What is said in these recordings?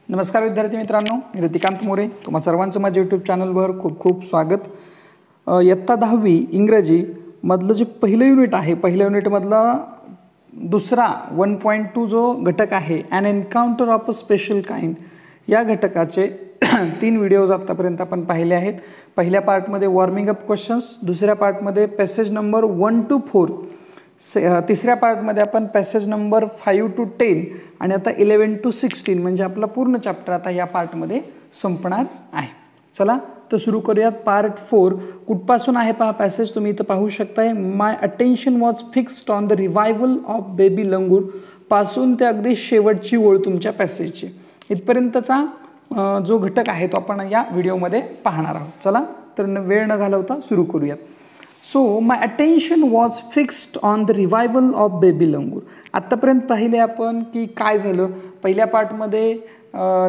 नमस्कार विद्यार्थी मित्रांनो, मी रतिकांत मोरे. तुम्हा सर्वांचं माझ्या यूट्यूब चॅनलवर खूप खूप स्वागत. इयत्ता 10वी इंग्रजी मधलं जे पहिलं युनिट आहे, पहिल्या युनिटमधला दुसरा 1.2 जो घटक आहे, an encounter of a special kind, या घटकाचे 3 व्हिडिओज आत्तापर्यंत आपण पाहिले आहेत. पहिल्या पार्टमध्ये वॉर्मिंग अप क्वेश्चन्स, दुसऱ्या पार्टमध्ये पॅसेज नंबर 1 to 4, तिसऱ्या पार्टमध्ये आपण पॅसेज नंबर 5 to 10 आणि आता 11 to 16 म्हणजे आपला पूर्ण चॅप्टर आता या पार्टमध्ये संपणार आहे. चला तर सुरू करूयात. पार्ट 4 कुठपासून आहे पहा पॅसेज, तुम्ही इथं पाहू शकताय. My attention was fixed on the revival of baby langur पासून ते अगदी शेवटची ओळ तुमच्या पॅसेजची इथपर्यंतचा जो घटक आहे तो आपण या व्हिडिओमध्ये पाहणार आहोत. चला तर वेळ न घालवता सुरू करूयात. So my attention was fixed on the revival of baby लंगूर. आत्तापर्यंत पाहिले आपण की काय झालं. पहिल्या पार्टमध्ये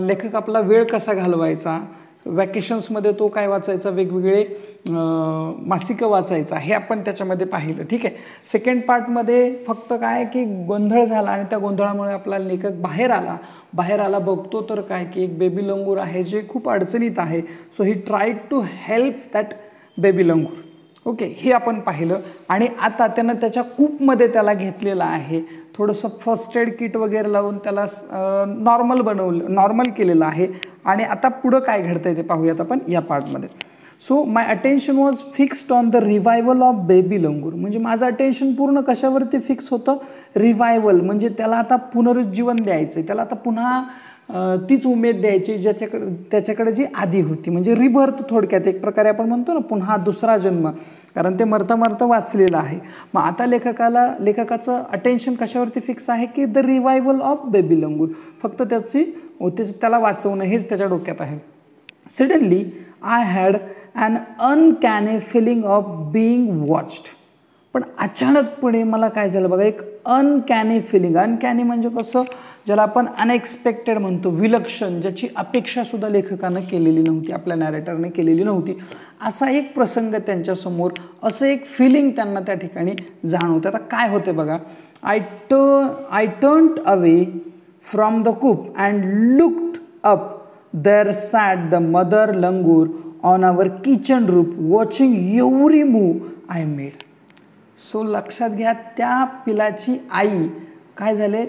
लेखक आपला वेळ कसा घालवायचा, वॅकेशन्समध्ये तो काय वाचायचा, वेगवेगळे मासिकं वाचायचा, हे आपण त्याच्यामध्ये पाहिलं. ठीक आहे. सेकंड पार्टमध्ये फक्त काय की गोंधळ झाला आणि त्या गोंधळामुळे आपला लेखक बाहेर आला बघतो तर काय की एक बेबी लंगूर आहे जे खूप अडचणीत आहे. So he tried to help that baby langur. Okay, हे आपण पाहिलं. आणि आता त्यानं त्याच्या कूपमध्ये त्याला घेतलेलं आहे, थोडंसं फर्स्ट एड किट वगैरे लावून त्याला नॉर्मल केलेलं आहे. आणि आता पुढं काय घडतंय ते पाहूयात आपण या पार्टमध्ये. So my attention was fixed on the revival of baby लंगूर. म्हणजे माझं अटेन्शन पूर्ण कशावरती फिक्स होतं, रिवायवल म्हणजे त्याला आता पुनरुज्जीवन द्यायचं, त्याला आता पुन्हा तीच उमेद द्यायची त्याच्याकडे जी आधी होती, म्हणजे रिबर्थ थोडक्यात एक प्रकारे आपण म्हणतो ना, पुन्हा दुसरा जन्म, कारण ते मरता मरता वाचलेलं आहे. मग आता लेखकाचं अटेन्शन कशावरती फिक्स आहे की the revival of baby langur, फक्त त्याला वाचवणं हेच त्याच्या डोक्यात आहे. Suddenly I had an uncanny feeling of being watched. पण अचानकपणे मला काय झालं बघा, एक अनकॅनी फिलिंग. अनकॅनी म्हणजे कसं, ज्याला आपण अनएक्सपेक्टेड म्हणतो, विलक्षण, ज्याची अपेक्षासुद्धा लेखकानं केलेली नव्हती, आपल्या नॅरेटरने केलेली नव्हती, असा एक प्रसंग त्यांच्यासमोर, असं एक फिलिंग त्यांना त्या ठिकाणी जाणवतं. आता काय होते बघा, I turned away from the coop and looked up. There sat the mother langur on our kitchen roof watching every move I made. So लक्षात घ्या, त्या पिलाची आई काय झाले,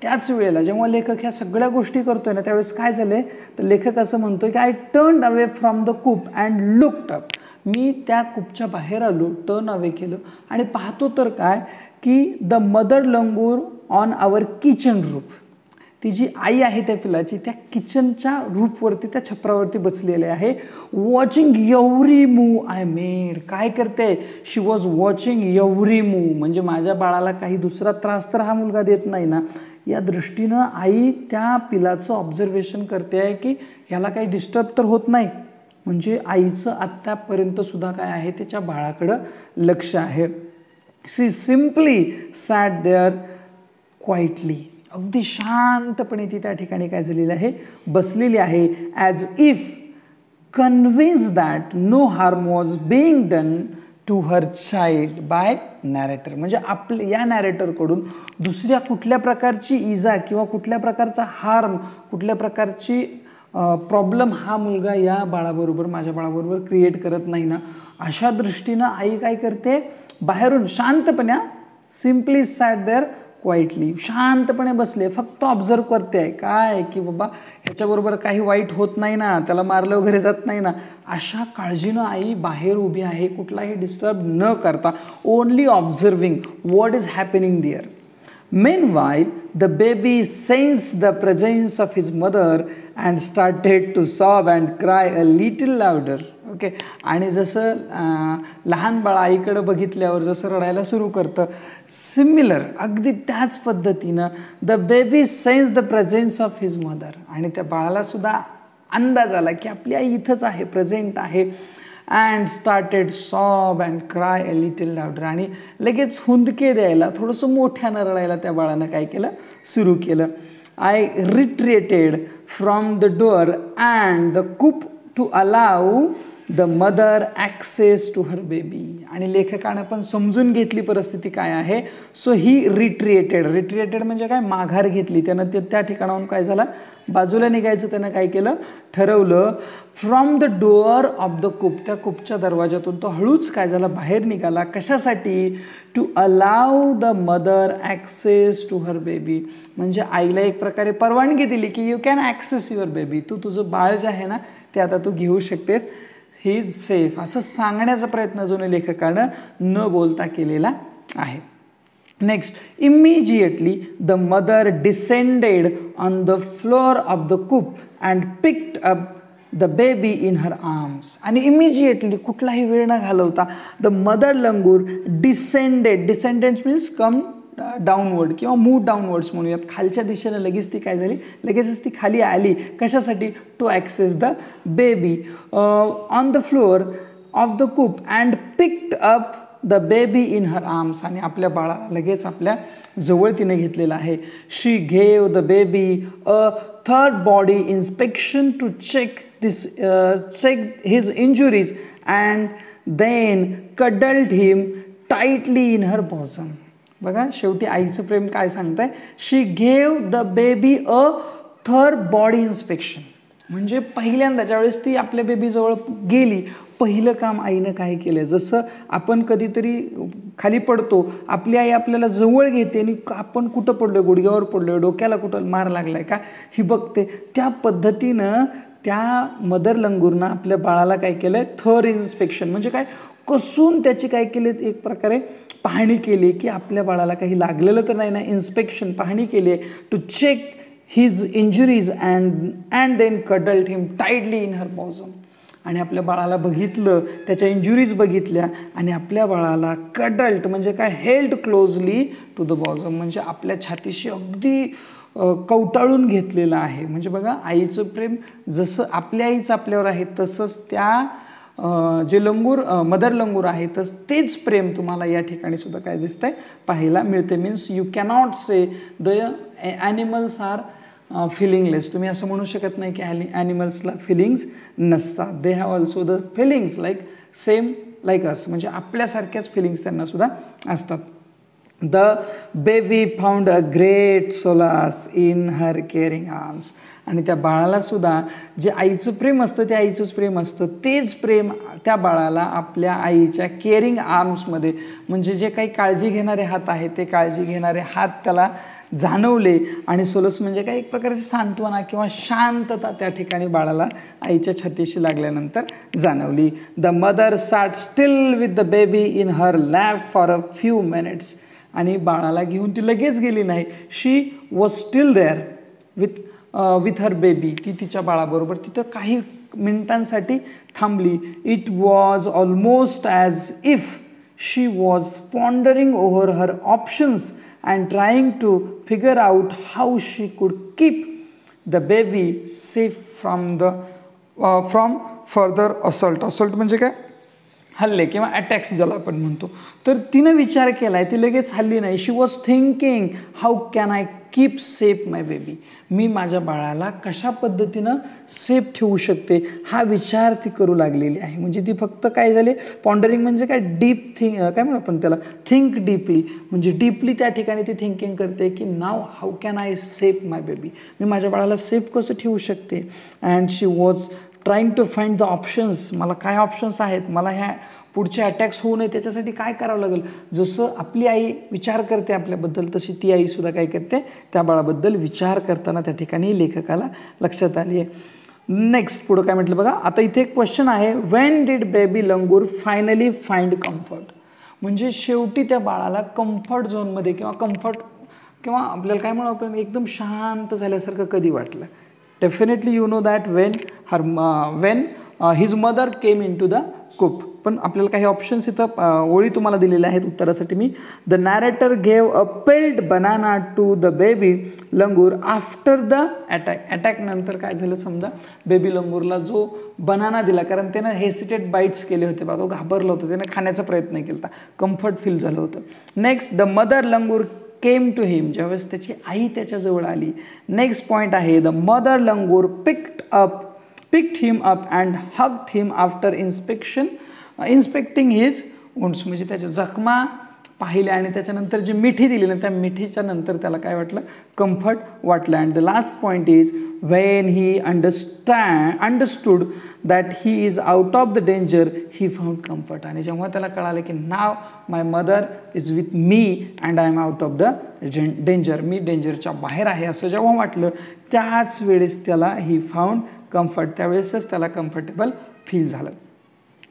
त्याच वेळेला जेव्हा लेखक ह्या सगळ्या गोष्टी करतोय ना, त्यावेळेस काय झाले तर लेखक असं म्हणतोय की I turned away from the coop and looked up. मी त्या कूपच्या बाहेर आलो, टर्न अवे केलं आणि पाहतो तर काय की the mother langur on our kitchen roof. ती जी आई आहे त्या पिलाची, त्या किचनच्या रूफवरती, त्या छपरावरती बसलेले आहे. Watching every move I made. काय करते, शी वॉज वॉचिंग एव्हरी मूव्ह, म्हणजे माझ्या बाळाला काही दुसरा त्रास तर हा मुलगा देत नाही ना, या दृष्टीनं आई त्या पिलाचं ऑब्झर्वेशन करते आहे की ह्याला काही डिस्टर्ब तर होत नाही. म्हणजे आईचं आत्तापर्यंत सुद्धा काय आहे, त्याच्या बाळाकडं लक्ष आहे. शी सिम्पली सॅट देअर क्वाइटली. अगदी शांतपणे ती त्या ठिकाणी काय झालेली आहे, बसलेली आहे. As if convince that no harm was being done to her child by narrator. म्हणजे या नॅरेटरकडून दुसऱ्या कुठल्या प्रकारची इजा किंवा कुठल्या प्रकारचा हार्म, कुठल्या प्रकारची प्रॉब्लेम हा मुलगा या बाळाबरोबर, माझ्या बाळाबरोबर क्रिएट करत नाही ना, अशा दृष्टीनं आई काय करते, बाहेरून शांतपणे, सिम्पली सॅट देअर क्वाइटली, शांतपणे बसले, फक्त ऑब्झर्व करते आहे काय की बाबा ह्याच्याबरोबर काही वाईट होत नाही ना, त्याला मारलं वगैरे जात नाही ना, अशा काळजीनं आई बाहेर उभी आहे, कुठलाही डिस्टर्ब न करता, only observing what is happening there. Meanwhile, the baby sensed the presence of his mother and started to sob and cry a little louder. Okay, आणि जसं लहान बाळ आईकडं बघितल्यावर जसं रडायला सुरू करतं, सिमिलर अगदी त्याच पद्धतीनं the baby sense the presence of his mother. आणि त्या बाळाला सुद्धा अंदाज आला की आपली आई इथंच आहे, प्रेझेंट आहे. And started sob and cry a little louder. आणि लगेच हुंदके द्यायला, थोडंसं मोठ्यानं रडायला त्या बाळानं काय केलं, सुरू केलं. I retreated from the door and the coop to allow the mother access to her baby. आणि लेखकानं पण समजून घेतली परिस्थिती काय आहे. सो ही रिट्रेटेड म्हणजे काय, माघार घेतली त्यानं, त्या ठिकाणाहून काय झाला, बाजूला निघायचं त्यानं काय केलं, ठरवलं. From the door of the coop, त्या कूपच्या दरवाजातून तो हळूच काय झाला, बाहेर निघाला. कशासाठी, to allow the mother access to her baby, म्हणजे आईला एक प्रकारे परवानगी दिली की you can access your baby, तू तुझं बाळ जे आहे ना ते आता तू घेऊ शकतेस, ही इज सेफ, असं सांगण्याचा प्रयत्न अजून लेखकानं न बोलता केलेला आहे. Next, immediately the mother descended on the floor of the coop and picked up the baby in her arms. आणि इमिजिएटली, कुठलाही वेळ न घालवता, the mother langur descended, descended means come downward किंवा मूव डाऊनवर्ड्स म्हणूयात, खालच्या दिशेनं लगेच ती काय झाली, लगेचच ती खाली आली. कशासाठी, to access the baby on the floor of the coop and picked up the baby in her arms, आणि आपल्या बाळाला लगेच आपल्या जवळ तिने घेतलेलं आहे. She gave the baby a third body inspection to check his injuries and then cuddled him tightly in her bosom. बघा शेवटी आईचं प्रेम काय सांगताय, she gave the baby a third body inspection, म्हणजे पहिल्यांदा ज्यावेळेस ती आपल्या बेबीजवळ गेली, पहिलं काम आईनं काय केलं, जसं आपण कधीतरी खाली पडतो, आपली आई आपल्याला जवळ घेते आणि आपण कुठं पडलोय, गुडघ्यावर पडलोय, डोक्याला कुठं मार लागलाय का ही बघते, त्या पद्धतीनं त्या मदर लंगूरनं आपल्या बाळाला काय केलंय, थर्ड इन्स्पेक्शन म्हणजे काय, कसून त्याची काय केली, एक प्रकारे पाहणी केली की आपल्या बाळाला काही लागलेलं तर नाही ना, इन्स्पेक्शन पाहणी केली आहे. To check his injuries and then cuddled him tightly in her bosom, आणि आपल्या बाळाला बघितलं, त्याच्या इंजुरीज बघितल्या आणि आपल्या बाळाला कडल्ट म्हणजे काय, हेल्ड क्लोजली टू द बॉझम, म्हणजे आपल्या छातीशी अगदी कवटाळून घेतलेलं आहे. म्हणजे बघा आईचं प्रेम जसं आपल्या आईचं आपल्यावर आहे तसंच त्या जे लंगूर मदर लंगूर आहे तसं तेच प्रेम तुम्हाला या ठिकाणी सुद्धा काय दिसतंय, पाहायला मिळते. Means you cannot say the animals are feelingless, तुम्ही असं म्हणू शकत नाही की ॲनिमल्सला फिलिंग्स नसतात. They have also the feelings like same like us, म्हणजे आपल्यासारख्याच फिलिंग्स त्यांना सुद्धा असतात. The baby found a great solace in her caring arms, आणि त्या बाळाला सुद्धा जे आईचं प्रेम असतं ते आईचंच प्रेम असतं, तेच प्रेम त्या बाळाला आपल्या आईच्या केअरिंग आर्म्समध्ये, म्हणजे जे काही काळजी घेणारे हात आहेत ते काळजी घेणारे हात त्याला जाणवले, आणि सोलस म्हणजे काय, एक प्रकारची सांत्वना किंवा शांतता त्या ठिकाणी बाळाला आईच्या छातीशी लागल्यानंतर जाणवली. The mother sat still with the baby in her lap for a few minutes, आणि बाळाला घेऊन ती लगेच गेली नाही. She was still there with her baby, ती तिच्या बाळाबरोबर तिथं काही मिनिटांसाठी थांबली. It was almost as if she was pondering over her options and trying to figure out how she could keep the baby safe from further assault. Assault म्हणजे काय, हल्ले किंवा अटॅक्स ज्याला आपण म्हणतो. तर तिनं विचार केला आहे, ती लगेच हल्ली नाही. She was thinking how can I keep safe my baby, मी माझ्या बाळाला कशा पद्धतीनं सेफ ठेवू शकते हा विचार ती करू लागलेली आहे. म्हणजे ती फक्त काय झाले, पॉन्डरिंग म्हणजे काय, डीप काय म्हणू आपण त्याला, थिंक डीपली, म्हणजे डीपली त्या ठिकाणी ती थिंकिंग करते की now how can I safe my baby, मी माझ्या बाळाला सेफ कसं ठेवू शकते. And she was trying to find the options, मला काय ऑप्शन्स आहेत, मला ह्या पुढचे अटॅक्स होऊ नये त्याच्यासाठी काय करावं लागेल. जसं आपली आई विचार करते आपल्याबद्दल तशी ती आईसुद्धा काय करते, त्या बाळाबद्दल विचार करताना त्या ठिकाणी लेखकाला लक्षात आली आहे. नेक्स्ट पुढं काय म्हटलं बघा, आता इथे एक क्वेश्चन आहे, when did baby langur finally find comfort, म्हणजे शेवटी त्या बाळाला कम्फर्ट झोनमध्ये किंवा आपल्याला काय म्हणू आपण एकदम शांत झाल्यासारखं कधी वाटलं. Definitely you know that when his mother came in to the coop. पण आपल्याला काही ऑप्शन्स इथं ओळी तुम्हाला दिलेल्या आहेत उत्तरासाठी मी. The narrator gave a peeled banana to the baby langur after the attack. Attack नंतर काय झालं, समजा बेबी लंगूरला जो बनाना दिला, कारण त्यानं हेसिटेट बाईट्स केले होते बा, तो घाबरला होता, त्यानं खाण्याचा प्रयत्न केला होता, कम्फर्ट फील झालं होतं. Next, the mother langur came to him, ज्यावेळेस त्याची आई त्याच्याजवळ आली. नेक्स्ट पॉईंट आहे, the mother langur picked him up and hugged him after inspecting his wounds, म्हणजे त्याच्या जखमा पाहिले आणि त्याच्यानंतर जी मिठी दिली ना त्या मिठीच्या नंतर त्याला काय वाटलं, कम्फर्ट वाटलं. And the last point is when he understood that he is out of the danger he found comfort. आणि जेव्हा त्याला कळालं की now my mother is with me and I am out of the danger, मी डेंजरच्या बाहेर आहे असं जेव्हा वाटलं त्याच वेळेस त्याला ही फाउंड कम्फर्ट, त्यावेळेसच त्याला कम्फर्टेबल फील झालं.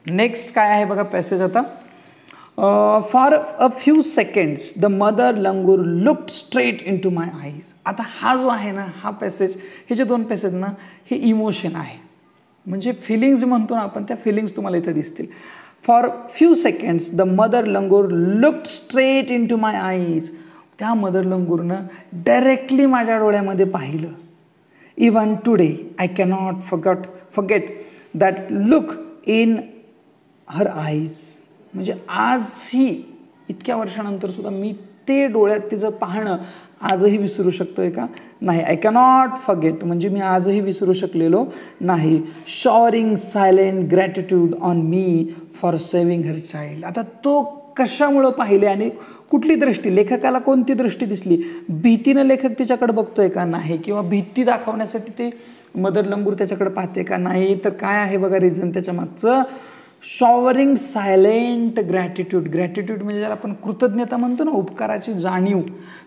नेक्स्ट काय आहे बघा पॅसेज आता. For a few seconds the mother langur looked straight in to my eyes. आता हा जो आहे ना हा पॅसेज, हे जे दोन पॅसेज ना हे इमोशन आहे, म्हणजे फिलिंग्स म्हणतो ना आपण, त्या फिलिंग्स तुम्हाला इथे दिसतील. For few seconds the mother langur looked straight in to my eyes. त्या मदर लंगूरनं डायरेक्टली माझ्या डोळ्यामध्ये पाहिलं. Even today I cannot forget that look in her eyes. म्हणजे आजही इतक्या वर्षानंतर सुद्धा मी ते डोळ्यात तिचं पाहणं आजही विसरू शकतोय का, नाही. आय कॅनॉट फॉरगेट म्हणजे मी आजही विसरू शकलेलो नाही. Showering silent gratitude on me for saving her child. आता तो कशामुळं पाहिले आणि कुठली दृष्टी, लेखकाला कोणती दृष्टी दिसली, भीतीनं लेखक तिच्याकडे बघतोय का, नाही, किंवा भीती दाखवण्यासाठी ते मदर लंगूर त्याच्याकडे पाहते का, नाही, तर काय आहे बघा रिझन त्याच्या मागचं. Showering silent gratitude. ग्रॅटिट्यूड म्हणजे ज्याला आपण कृतज्ञता म्हणतो ना, उपकाराची जाणीव,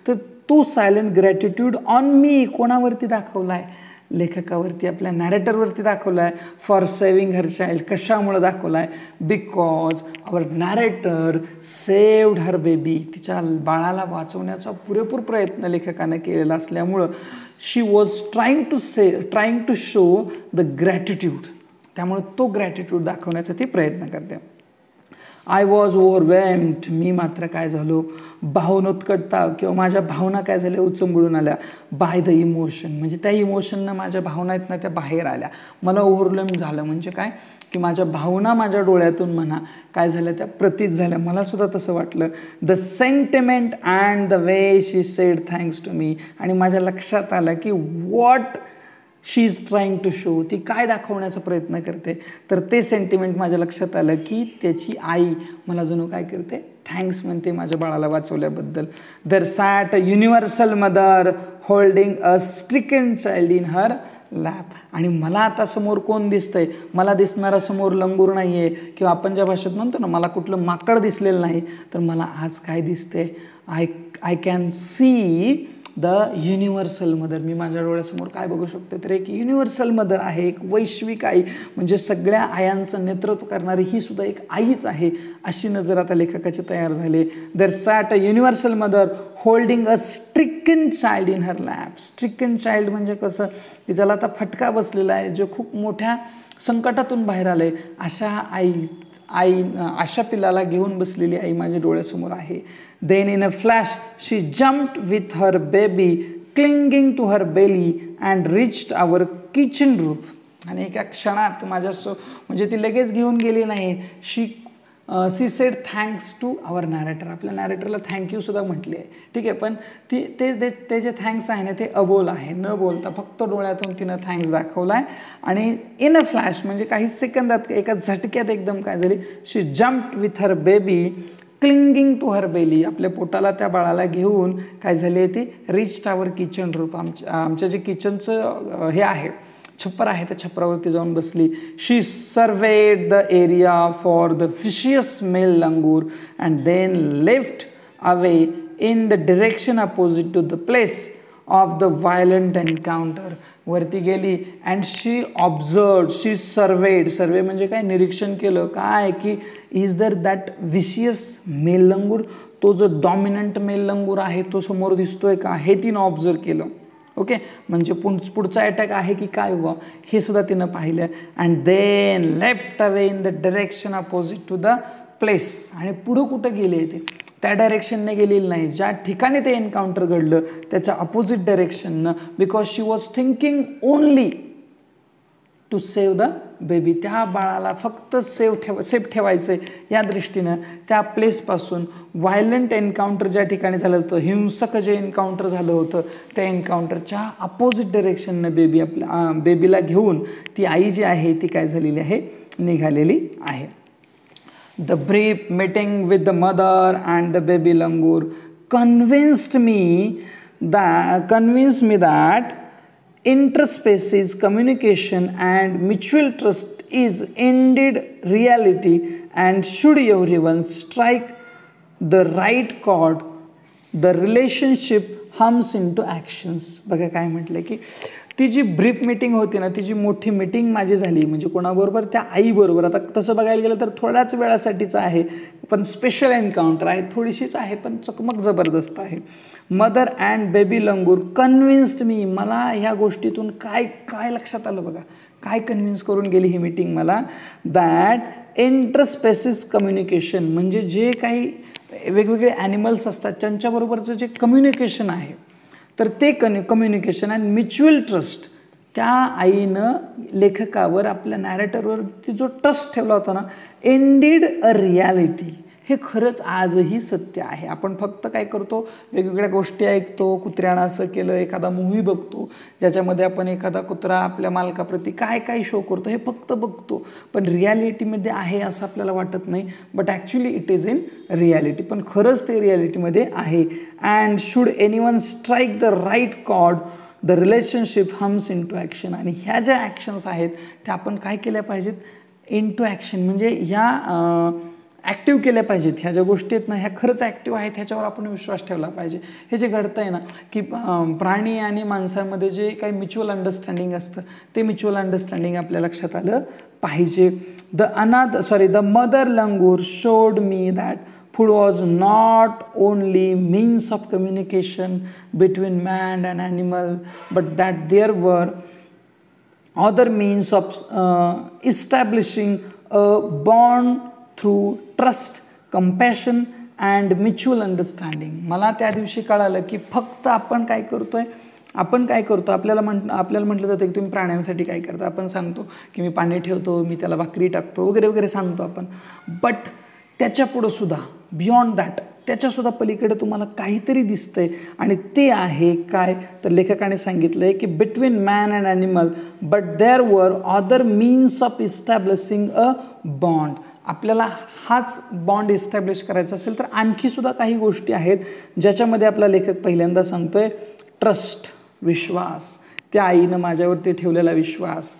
तर तो सायलेंट ग्रॅटिट्यूड ऑन मी कोणावरती दाखवला आहे, लेखकावरती, आपल्या नॅरेटरवरती दाखवला आहे. फॉर सेव्हिंग हर चाइल्ड कशामुळं दाखवला आहे, because our narrator saved her baby. तिच्या बाळाला वाचवण्याचा पुरेपूर प्रयत्न लेखकानं केलेला असल्यामुळं she was trying to show the gratitude. त्यामुळे तो ग्रॅटिट्यूड दाखवण्याचा ती प्रयत्न करते. I was ओव्हरवेल्म्ड. मी मात्र काय झालो, भावनोत्कटता किंवा माझ्या भावना काय झाल्या, उचंबळून आल्या. बाय द इमोशन म्हणजे त्या इमोशननं माझ्या भावना आहेत ना त्या बाहेर आल्या. मला ओव्हरवेल्म झालं म्हणजे काय की माझ्या भावना माझ्या डोळ्यातून म्हणा काय झाल्या त्या प्रतीत झाल्या. मला सुद्धा तसं वाटलं. The sentiment and the way she said thanks to me. आणि माझ्या लक्षात आलं की what she is trying to show. ती काय दाखवण्याचा प्रयत्न करते, तर ते सेंटिमेंट माझ्या लक्षात आलं की त्याची आई मला जणू काय करते, थँक्स म्हणते माझ्या बाळाला वाचवल्याबद्दल. There sat a universal mother holding a stricken child in her lap. आणि मला आता समोर कोण दिसतंय, मला दिसणारा समोर लंगूर नाही आहे, किंवा आपण ज्या भाषेत म्हणतो ना मला कुठलं माकड दिसलेलं नाही, तर मला आज काय दिसते, I can see the universal mother. मी माझ्या डोळ्यासमोर काय बघू शकते, तर एक युनिव्हर्सल मदर आहे, एक वैश्विक आई, म्हणजे सगळ्या आयांचं नेतृत्व करणारी ही सुद्धा एक आईच आहे, अशी नजर आता लेखकाची तयार झाली. There sat a universal mother holding a stricken child in her lap. Stricken child म्हणजे कसं की ज्याला आता फटका बसलेला आहे, जो खूप मोठ्या संकटातून बाहेर आले, अशा अशा पिलाला घेऊन बसलेली आई माझ्या डोळ्यासमोर आहे. Then in a flash she jumped with her baby clinging to her belly and reached our kitchen roof. आणि एका क्षणात म्हणजे ती लगेच घेऊन गेली नाही. She said thanks to our narrator. आपल्या नॅरेटरला थँक्यू सुद्धा म्हटली आहे, ठीक आहे, पण ते जे थँक्स आहे ना ते अबोल आहे, न बोलता फक्त डोळ्यातून तिनं थँक्स दाखवला आहे. आणि इन अ फ्लॅश म्हणजे काही सेकंदात एका झटक्यात एकदम काय झाली, she jumped with her baby clinging to her belly. आपल्या पोटाला त्या बाळाला घेऊन काय झाले, ती रिच्ड आवर किचन रूफ. आमच्या जे किचनचं हे आहे छप्पर आहे त्या छपरावरती जाऊन बसली. She surveyed the area for the vicious male langur and then left away in the direction opposite to the place of the violent encounter. वरती गेली अँड शी ऑब्झर्व्ड, शी सर्वे म्हणजे काय, निरीक्षण केलं काय की इज दर दॅट विशियस मेल लंगूर, तो जो डॉमिनंट मेल लंगूर आहे तो समोर दिसतोय का, हे तिनं ऑब्झर्व केलं. ओके, म्हणजे पुढचा अटॅक आहे की काय हुआ हे सुद्धा तिनं पाहिलं. And then left away in the direction opposite to the place. आणि पुढं कुठं गेले ते, त्या डायरेक्शनने गेलेली नाही, ज्या ठिकाणी ते एन्काउंटर घडलं त्याच्या अपोजिट डायरेक्शननं. Because she was thinking only to save the baby. त्या बाळाला फक्त सेफ ठेवायचं आहे या दृष्टीनं त्या प्लेसपासून व्हायलंट एन्काउंटर ज्या ठिकाणी झालं होतं, हिंसक जे एन्काउंटर झालं होतं त्या एन्काउंटरच्या अपोजिट डायरेक्शननं बेबीला घेऊन ती आई जी आहे ती काय झालेली आहे, निघालेली आहे. The brief meeting with the mother and the baby langur convinced me that interspecies communication and mutual trust is indeed reality, and should everyone strike the right chord, the relationship hums into actions. बघा काय म्हटलं की ती जी brief meeting होती ना, ती जी मोठी meeting माझी झाली म्हणजे कोणाबरोबर, त्या आईबरोबर. आता तसं बघायला गेलं तर थोड्याच वेळासाठीचं आहे, पण स्पेशल एन्काउंटर आहे, थोडीशीच आहे पण चकमक जबरदस्त आहे. Mother and baby langur convinced मी, मला ह्या गोष्टीतून काय काय लक्षात आलं बघा, काय कन्व्हिन्स करून गेली ही मीटिंग मला, दॅट इंटरस्पेसिस कम्युनिकेशन म्हणजे जे काही वेगवेगळे ॲनिमल्स असतात त्यांच्याबरोबरचं जे कम्युनिकेशन आहे, तर ते कम्युनिकेशन अँड म्युच्युअल ट्रस्ट, त्या आईनं लेखकावर, आपल्या नॅरेटरवरती जो ट्रस्ट ठेवला होता ना, इंडीड अ रियालिटी, हे खरंच आजही सत्य आहे. आपण फक्त काय करतो, वेगवेगळ्या गोष्टी ऐकतो, कुत्र्यानं असं केलं, एखादा मूव्ही बघतो ज्याच्यामध्ये आपण एखादा कुत्रा आपल्या मालकाप्रती काय काय शो करतो हे फक्त बघतो, पण रियालिटीमध्ये आहे असं आपल्याला वाटत नाही. But actually it is in reality, पण खरंच ते रियालिटीमध्ये आहे. And should anyone strike the right chord, the relationship hums in to action. आणि ह्या ज्या ॲक्शन्स आहेत त्या आपण काय केल्या पाहिजेत, इन टू ॲक्शन, म्हणजे ह्या ॲक्टिव्ह केल्या पाहिजेत. ह्या ज्या गोष्टी आहेत ना, ह्या खरंच ॲक्टिव्ह आहेत, ह्याच्यावर आपण विश्वास ठेवला पाहिजे. हे जे घडतं आहे ना की प्राणी आणि माणसांमध्ये जे काही म्युच्युअल अंडरस्टँडिंग असतं, ते म्युच्युअल अंडरस्टँडिंग आपल्या लक्षात आलं पाहिजे. The mother langur showed me that food was not only means of communication between man and animal, but that there were other means of establishing a bond through trust, compassion and mutual understanding. मला त्या दिवशी कळालं की फक्त आपण काय करतो, आपल्याला म्हटलं जातं की तुम्ही प्राण्यांसाठी काय करता, आपण सांगतो की मी पाणी ठेवतो, मी त्याला भाकरी टाकतो वगैरे वगैरे सांगतो आपण. बट त्याच्या पुढं सुद्धा, बियॉन्ड दॅट, त्याच्यासुद्धा पलीकडे तुम्हाला काहीतरी दिसतंय, आणि ते आहे काय, तर लेखकाने सांगितलं आहे की between man and animal but there were other means of establishing a bond. आपल्याला हाच बॉन्ड इस्टॅब्लिश करायचा असेल तर आणखीसुद्धा काही गोष्टी आहेत ज्याच्यामध्ये आपला लेखक पहिल्यांदा सांगतोय ट्रस्ट, विश्वास, त्या आईनं माझ्यावरती ठेवलेला विश्वास.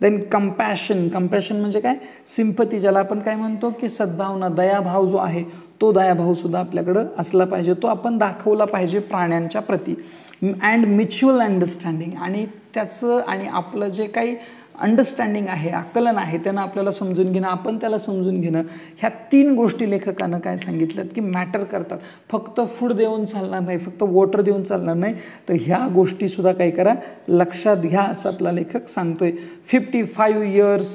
देन कंपॅशन म्हणजे काय, सिम्पती, ज्याला आपण काय म्हणतो की सद्भावना, दयाभाव जो आहे, तो दयाभावसुद्धा आपल्याकडं असला पाहिजे, तो आपण दाखवला पाहिजे प्राण्यांच्या प्रती. अँड म्युच्युअल अंडरस्टँडिंग, आणि त्याचं आणि आपलं जे काही अंडरस्टँडिंग आहे, आकलन आहे, त्यानं आपल्याला समजून घेणं, आपण त्याला समजून घेणं, ह्या तीन गोष्टी लेखकानं काय सांगितल्यात की मॅटर करतात. फक्त फूड देऊन चालणार नाही, फक्त वॉटर देऊन चालणार नाही, तर ह्या गोष्टीसुद्धा काय करा, लक्षात घ्या, असं आपला लेखक सांगतोय. 55 years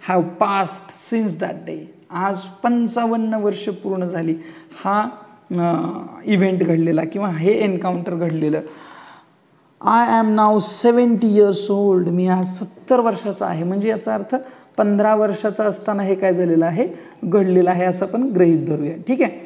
have passed since that day. आज 55 वर्ष पूर्ण झाली हा इव्हेंट घडलेला किंवा हे एन्काउंटर घडलेलं. I am now 70 years old. मी आज 70 वर्षाचा आहे, म्हणजे याचा अर्थ 15 वर्षाचा असताना हे काय झालेलं आहे, घडलेलं आहे, असं आपण गृहीत धरूया. ठीक आहे.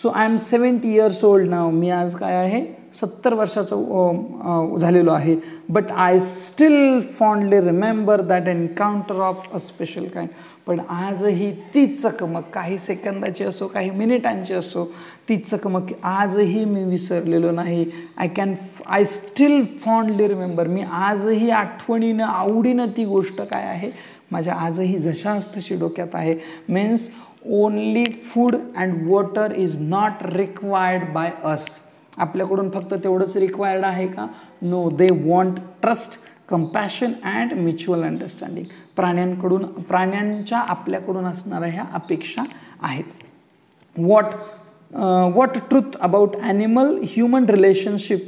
So I am 70 years old नाव, मी आज काय आहे, 70 वर्षाचं झालेलो आहे. But I still fondly remember that encounter of a special kind. पण आजही ती चकमक, काही सेकंदाची असो, काही मिनिटांची असो, ती चकमक आजही मी विसरलेलो नाही. आय स्टील फॉन्डली रिमेंबर, मी आजही आठवणीनं, आवडीनं ती गोष्ट काय आहे, माझ्या आजही जशाच तशी डोक्यात आहे. Means only food and water is not required by us. आपल्याकडून फक्त तेवढंच रिक्वायर्ड आहे का? No, they want trust, compassion and mutual understanding. प्राण्यांच्या आपल्याकडून असणाऱ्या ह्या अपेक्षा आहेत. what truth about animal human relationship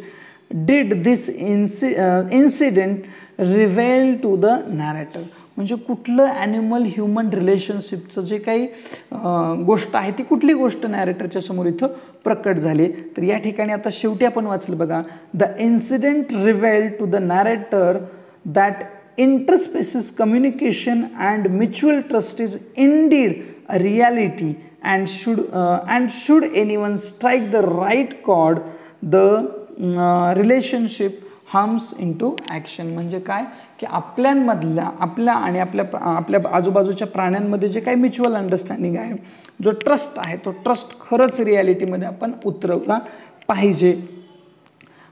did this incident reveal to the narrator. म्हणजे कुठलं ॲनिमल ह्युमन रिलेशनशिपचं जे काही गोष्ट आहे, ती कुठली गोष्ट नॅरेटरच्या समोर इथं प्रकट झाली. तर या ठिकाणी आता शेवटी आपण वाचलं बघा, the incident reveal to the narrator that interspecies communication and mutual trust is indeed a reality, and should anyone strike the right chord, the relationship hums into action. म्हणजे काय की आपल्या आणि आपल्या आजूबाजूच्या प्राण्यांमध्ये जे काही म्युच्युअल अंडरस्टँडिंग आहे, जो ट्रस्ट आहे, तो ट्रस्ट खरंच रिॲलिटीमध्ये आपण उतरवला पाहिजे.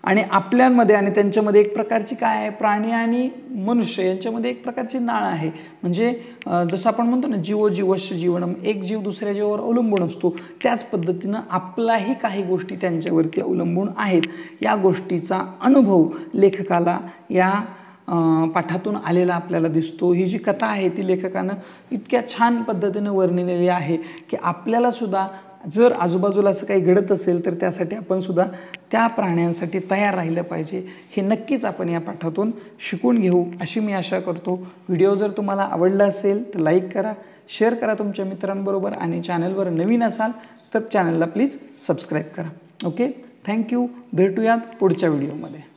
आणि आपल्यामध्ये आणि त्यांच्यामध्ये एक प्रकारची काय आहे, प्राणी आणि मनुष्य यांच्यामध्ये एक प्रकारची नाळ आहे. म्हणजे जसं आपण म्हणतो ना, जीवो जीवस्य जीवनम, एक जीव दुसऱ्या जीवावर अवलंबून असतो, त्याच पद्धतीनं आपलाही काही गोष्टी त्यांच्यावरती अवलंबून आहेत. या गोष्टीचा अनुभव लेखकाला या पाठातून आलेला आपल्याला दिसतो. ही जी कथा आहे ती लेखकानं इतक्या छान पद्धतीनं वर्णिलेली आहे की आपल्याला सुद्धा जर आजूबाजूला असं काही घडत असेल तर त्यासाठी आपण सुद्धा त्या प्राण्यांसाठी तयार राहिलं पाहिजे. हे नक्कीच आपण या पाठातून शिकून घेऊ अशी मी आशा करतो. व्हिडिओ जर तुम्हाला आवडला असेल तर लाईक करा, शेअर करा तुमच्या मित्रांबरोबर आणि चॅनलवर नवीन असाल तर चॅनलला प्लीज सबस्क्राईब करा. Okay, thank you. भेटूयात पुढच्या व्हिडिओमध्ये.